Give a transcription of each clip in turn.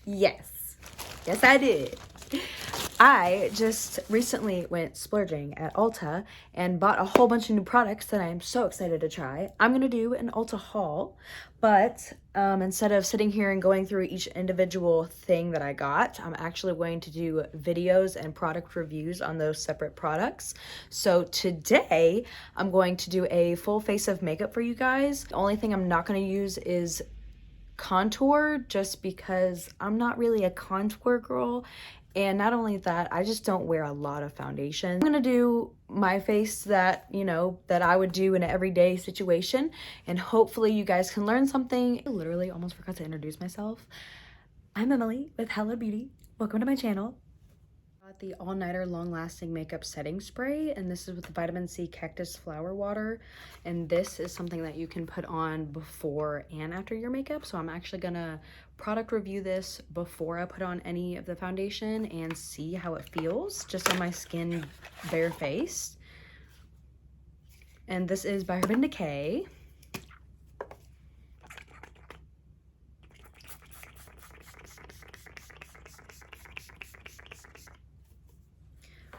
Yes. Yes, I did. I just recently went splurging at Ulta and bought a whole bunch of new products that I am so excited to try. I'm going to do an Ulta haul, but instead of sitting here and going through each individual thing that I got, I'm actually going to do videos and product reviews on those separate products. So today, I'm going to do a full face of makeup for you guys. The only thing I'm not going to use is contour, just because I'm not really a contour girl. And not only that, I just don't wear a lot of foundation. I'm gonna do my face that, you know, that I would do in an everyday situation, and hopefully you guys can learn something. I literally almost forgot to introduce myself. I'm Emily with ULTA Beauty. Welcome to my channel. Got the all-nighter long-lasting makeup setting spray, and this is with the vitamin C cactus flower water, and this is something that you can put on before and after your makeup. So I'm actually gonna product review this before I put on any of the foundation and see how it feels just on my skin, bare face. And this is by Decay.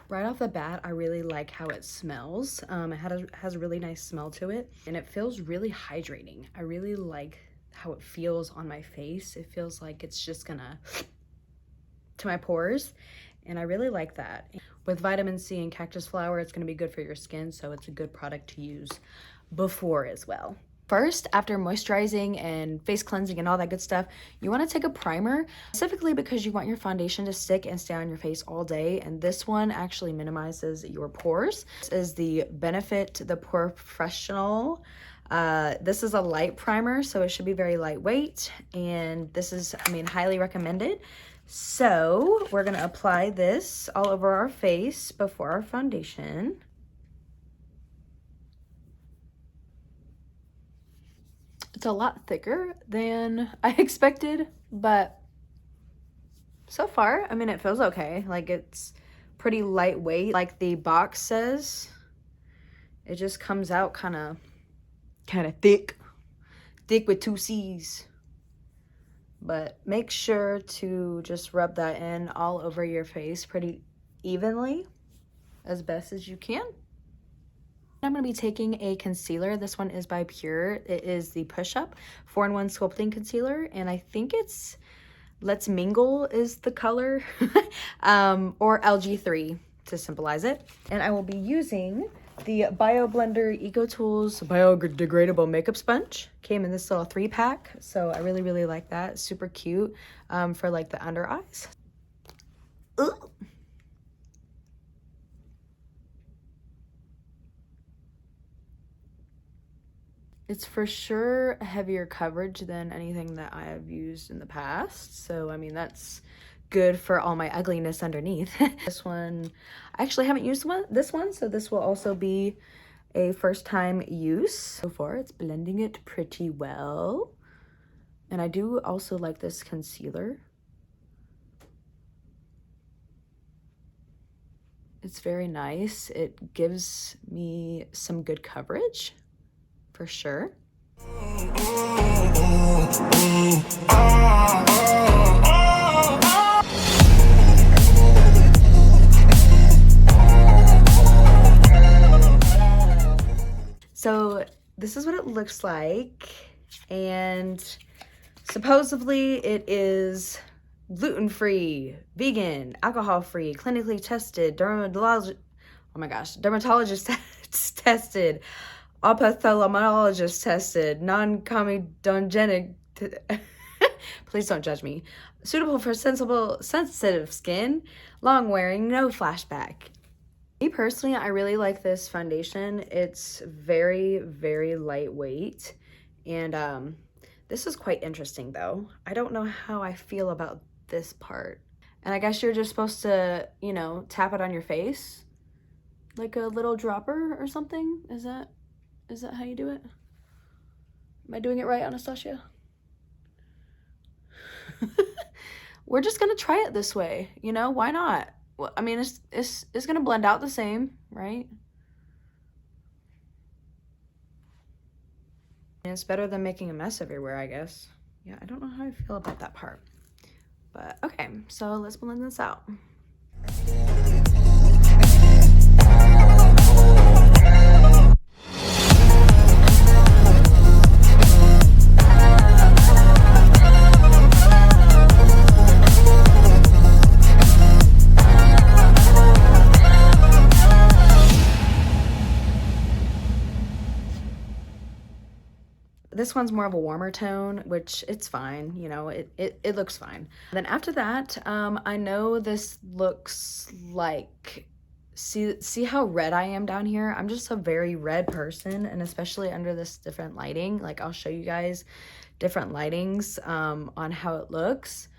Right off the bat, I really like how it smells. It has a really nice smell to it, and it feels really hydrating. I really like how it feels on my face. It feels like it's just gonna to my pores, and I really like that. With vitamin C and cactus flower, it's gonna be good for your skin, so it's a good product to use before as well. First, after moisturizing and face cleansing and all that good stuff, you want to take a primer, specifically because you want your foundation to stick and stay on your face all day, and this one actually minimizes your pores. This is the Benefit the POREfessional. This is a light primer, so it should be very lightweight, and this is, I mean, highly recommended. So we're going to apply this all over our face before our foundation. It's a lot thicker than I expected, but so far, I mean, it feels okay. Like, it's pretty lightweight. Like the box says, it just comes out kind of thick with 2 C's. But make sure to just rub that in all over your face pretty evenly as best as you can. I'm going to be taking a concealer. This one is by PUR. It is the Push Up 4-in-1 Sculpting Concealer, and I think it's Let's Mingle is the color, or LG3 to symbolize it. And I will be using the BioBlender Ecotools Biodegradable Makeup Sponge. Came in this little 3-pack, so I really, really like that. Super cute for like the under eyes. Ooh. It's for sure heavier coverage than anything that I have used in the past. So, I mean, that's good for all my ugliness underneath. This one, I actually haven't used this one, so this will also be a first time use. So far, it's blending it pretty well. And I do also like this concealer. It's very nice. It gives me some good coverage. For sure. So this is what it looks like, and supposedly it is gluten-free, vegan, alcohol-free, clinically tested, dermatologist tested, ophthalmologist tested, non-comedogenic, please don't judge me, suitable for sensitive skin, long wearing, no flashback. Me personally, I really like this foundation. It's very, very lightweight, and this is quite interesting though. I don't know how I feel about this part. And I guess you're just supposed to, you know, tap it on your face like a little dropper or something. Is that how you do it? Am I doing it right, Anastasia? We're just gonna try it this way, you know? Why not? Well, I mean, it's gonna blend out the same, right? And it's better than making a mess everywhere, I guess. Yeah, I don't know how I feel about that part. But okay, so let's blend this out. This one's more of a warmer tone, which it's fine, you know, it looks fine. Then after that, I know this looks like, see how red I am down here? I'm just a very red person, and especially under this different lighting. Like, I'll show you guys different lightings on how it looks,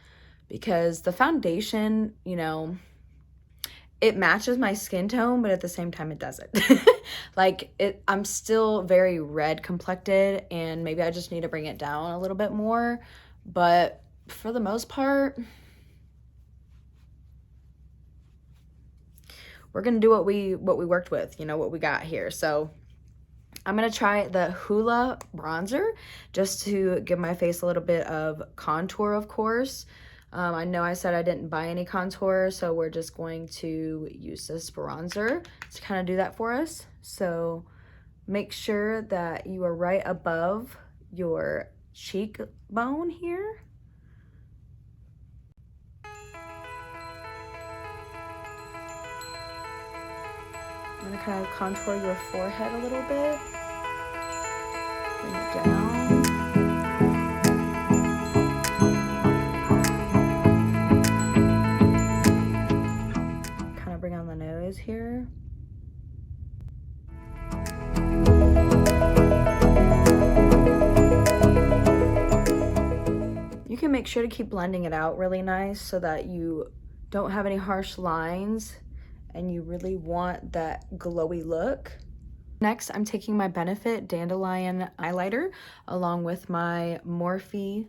because the foundation, you know, it matches my skin tone, but at the same time it doesn't. Like, I'm still very red complected, and maybe I just need to bring it down a little bit more. But for the most part, we're gonna do what we worked with, you know, what we got here. So I'm gonna try the HOOLA bronzer just to give my face a little bit of contour, of course. I know I said I didn't buy any contour, so we're just going to use this bronzer to kind of do that for us. So make sure that you are right above your cheekbone here. I'm gonna kind of contour your forehead a little bit. Bring it down. Bring on the nose here. You can make sure to keep blending it out really nice so that you don't have any harsh lines and you really want that glowy look. Next, I'm taking my Benefit Dandelion highlighter along with my Morphe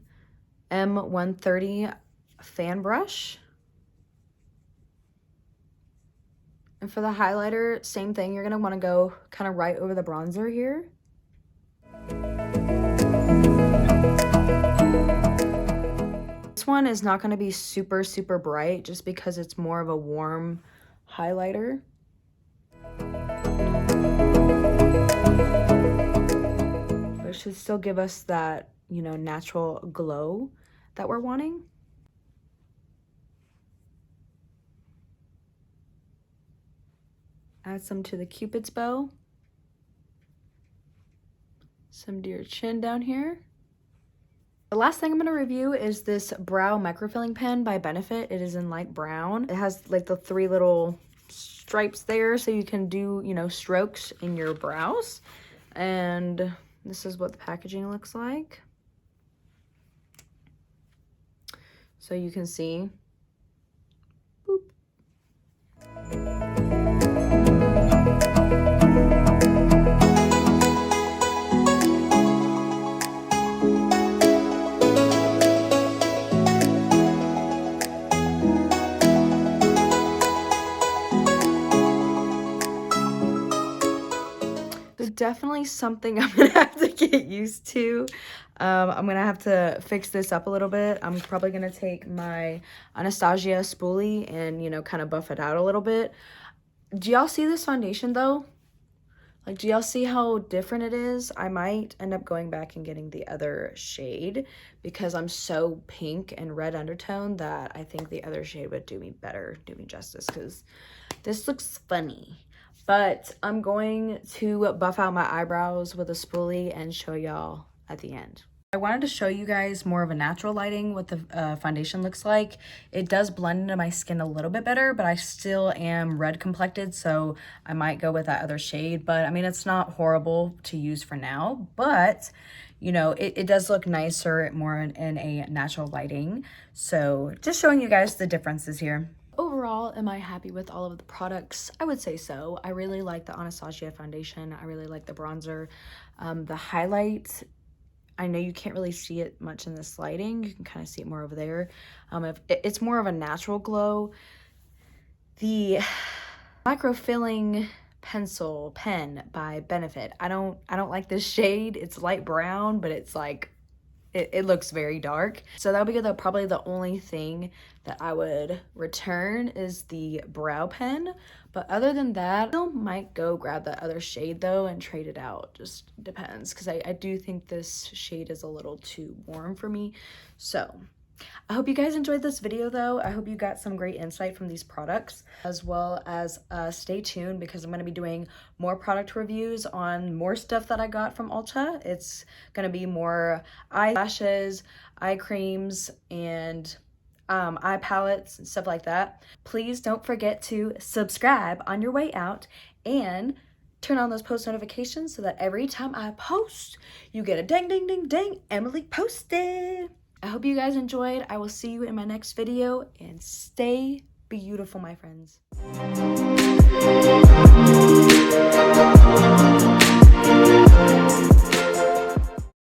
M130 fan brush. And for the highlighter, same thing. You're gonna wanna go kind of right over the bronzer here. This one is not gonna be super, super bright just because it's more of a warm highlighter. But it should still give us that, you know, natural glow that we're wanting. Add some to the Cupid's bow. Some to your chin down here. The last thing I'm going to review is this brow microfilling pen by Benefit. It is in light brown. It has like the 3 little stripes there so you can do, you know, strokes in your brows. And this is what the packaging looks like. So you can see. Boop. Definitely something I'm gonna have to get used to. I'm gonna have to fix this up a little bit. I'm probably gonna take my Anastasia spoolie and, you know, kind of buff it out a little bit. Do y'all see this foundation though? Like, do y'all see how different it is? I might end up going back and getting the other shade because I'm so pink and red undertone that I think the other shade would do me better, do me justice, because this looks funny. But I'm going to buff out my eyebrows with a spoolie and show y'all at the end. I wanted to show you guys more of a natural lighting what the foundation looks like. It does blend into my skin a little bit better, but I still am red complected, so I might go with that other shade. But I mean, it's not horrible to use for now, but you know, it does look nicer more in a natural lighting. So just showing you guys the differences here. Overall, am I happy with all of the products? I would say so. I really like the Anastasia foundation. I really like the bronzer. The highlight, I know you can't really see it much in this lighting. You can kind of see it more over there. It's more of a natural glow. The Microfilling pen by Benefit. I don't like this shade. It's light brown, but it's like it looks very dark. So that would be probably the only thing that I would return is the brow pen. But other than that, I still might go grab that other shade though and trade it out. Just depends, because I do think this shade is a little too warm for me. So I hope you guys enjoyed this video though. I hope you got some great insight from these products, as well as stay tuned because I'm going to be doing more product reviews on more stuff that I got from Ulta. It's going to be more eyelashes, eye creams, and eye palettes and stuff like that. Please don't forget to subscribe on your way out and turn on those post notifications so that every time I post, you get a ding, ding, ding, ding, Emily posted. I hope you guys enjoyed. I will see you in my next video, and stay beautiful, my friends.